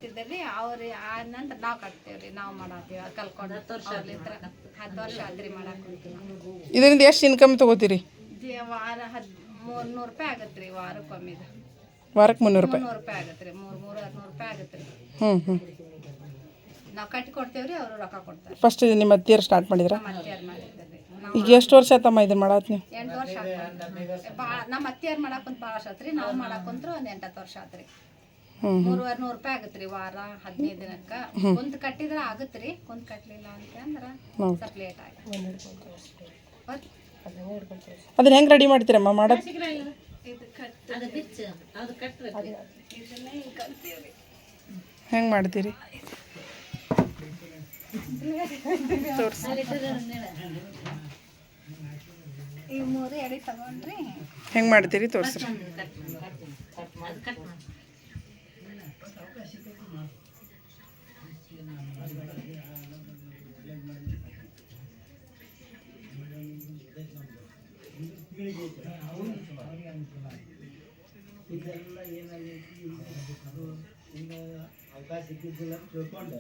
ಇದ್ರಿ ಅವ್ರಿ ಆ ನಂತರ ನಾವು ಕಟ್ತೇವ್ರಿ ನಾವು ಮಾಡತ್ತೀವಿ ಕಲ್ಕೊಂಡು 10 ವರ್ಷ ಆದ್ರಿ ಮಾಡಕ್ ಇದರಿಂದ ಎಷ್ಟು ಇನ್ಕಮ್ ತಗೋತೀರಿ? ವಾರ 300 ರೂಪಾಯಿ ಆಗತ್ರಿ ವಾರಕ್ಕೊಮ್ಮೆ. ವಾರಕ್ಕೆ 300 ರೂಪಾಯಿ ಆಗತ್ರಿ. 600 ರೂಪಾಯಿ ಆಗತ್ರಿ. ನಾವು ಕಟ್ಟಿ ಕೊಡ್ತೇವ್ರಿ, ಅವರು ರೊಕ್ಕ ಕೊಡ್ತಾರೆ. ಫಸ್ಟ್ ನಿಮ್ಮ ಅತ್ತಿಯರು ಸ್ಟಾರ್ಟ್ ಮಾಡಿದ್ರ? ನಮ್ಮ ಅತ್ತಿಯರು ಮಾಡಿದ್ರಿ. ಈಗ ಎಷ್ಟು ವರ್ಷ ಆತಮ್ಮ ಇದನ್ನ ಮಾಡಾತ್ ನೀವು? 8 ವರ್ಷ ಆತ್ರಿ. ನಮ್ಮ ಅತ್ತಿಯರು ಮಾಡಾಕಂತ ಭಾಳ ವರ್ಷ ಆತ್ರಿ. ನಾವು ಮಾಡಾಕಂತ್ರ ಒಂದು 8 ವರ್ಷ ಆತ್ರಿ. 300 ರೂಪಾಯಿ ಆಗತ್ರಿ ವಾರ 15 ದಿನಕ್ಕೆ. ಕುಂತ ಕಟ್ಟಿದ್ರೆ ಆಗತ್ರಿ, ಕುಂತ ಕಟ್ಟಲಿಲ್ಲ ಅಂತಂದ್ರೆ ಸ್ವಲ್ಪ ಲೇಟ್ ಆಗಿ. ಅದನ್ನ ಹೆಂಗೆ ರೆಡಿ ಮಾಡ್ತೀರಮ್ಮ ಮಾಡೋದು? ಹೆಂಗೆ ಮಾಡ್ತೀರಿ? ಈ 3 ಎಡೆ ತಗೊಂಡ್ರಿ ಹೆಂಗೆ ಮಾಡ್ತೀರಿ ತೋರಿಸ್ರಿ. ಇದೆಲ್ಲ ಏನಾಗೈತಿ ಅದು ಇನ್ನು ಅವಕಾಶ ಸಿಕ್ಕಿದ್ದಿಲ್ಲ ಅಂತ ತಿಳ್ಕೊಂಡು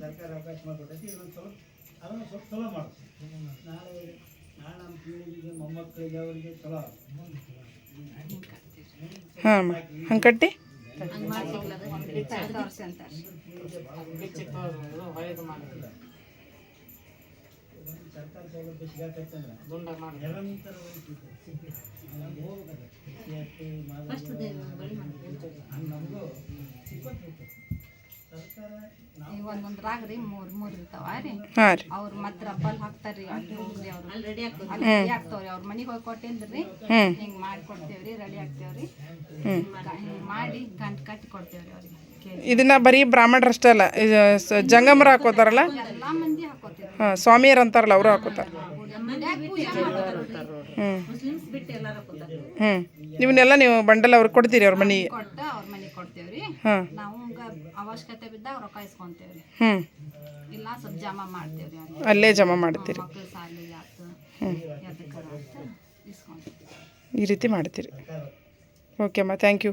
ಸರ್ಕಾರ ಅವಕಾಶ ಮಾಡಿಕೊಟ್ಟೈತಿ. ಇದೊಂದು ಸ್ವಲ್ಪ ಅದನ್ನು ಸ್ವಲ್ಪ ಚಲೋ ಮಾಡ್ತೀವಿ. ನಾಳೆ ನಮ್ಮ ಪೀಳಿಗೆಗೆ ಮೊಮ್ಮಕ್ಕಳಿಗೆ ಅವರಿಗೆ ಚಲೋ. ಹಾಂ ಹಂಗೆ ಕಟ್ಟಿ ಸರ್ಕಾರ ಸೌಲಭ್ಯ ಸಿಗತ್ತಂದ್ರೆ ನಿರಂತರವಾಗಿ ನಮಗೂ ಸರ್ಕಾರ ಒಂದೊಂದ್ರಾಗ ರೀ 3 ಇರ್ತಾವ ರೀ. ಹಾಂ ರೀ. ಅವ್ರು ಮತ್ತೆ ರಬ್ಬಲ್ ಹಾಕ್ತಾರ್ರಿ. ಅವ್ರು ರೆಡಿ ಆಗ್ತಾವ್ರಿ. ಅವ್ರ ಮನೆಗೆ ಹೋಗಿ ಕೊಟ್ಟೇನ್ರಿ ಹಿಂಗೆ ಮಾಡಿ ಕೊಡ್ತೇವ್ರಿ, ರೆಡಿ ಆಗ್ತೇವ್ರಿ. ಹಿಂಗೆ ಮಾಡಿ ಗಂಟು ಕಟ್ಟಿ ಕೊಡ್ತೇವ್ರಿ ಅವ್ರಿಗೆ. ಇದನ್ನ ಬರೀ ಬ್ರಾಹ್ಮಣರಷ್ಟೇ ಅಲ್ಲ, ಜಂಗಮರ ಹಾಕೋತಾರಲ್ಲ, ಎಲ್ಲ ಮಂದಿ ಹಾಕೋತೀವಿ. ಹಾಂ ಸ್ವಾಮಿಯರು ಅಂತಾರಲ್ಲ ಅವರು ಹಾಕೋತಾರೆ. ಇವನ್ನೆಲ್ಲ ನೀವು ಬಂಡಲ್ ಅವ್ರಿಗೆ ಕೊಡ್ತೀರಿ ಅವ್ರ ಮನೆಗೆ? ಕೊಟ್ಟು ಅವ್ರ ಮನೆಗೆ ಕೊಡ್ತೇವ್ರಿ. ನಾವು ಅವಶ್ಯಕತೆ ಬಿದ್ದಾಗ ರೊಕ್ಕ ಇಸ್ಕೊಂತೇವ್ರಿ. ಇಲ್ಲ ಸ್ವಲ್ಪ ಜಮಾ ಮಾಡ್ತೇವ್ರಿ. ಅಲ್ಲೇ ಜಮಾ ಮಾಡ್ತೀರಿ? ಮಕ್ಕಳು ಸಾಲಿಗೆ ಆಯ್ತು ಎದಕ್ಕೆ ಇಸ್ಕೊಂತೀವಿ. ಈ ರೀತಿ ಮಾಡ್ತೀರಿ. ಓಕೆ ಅಮ್ಮ, ಥ್ಯಾಂಕ್ ಯು.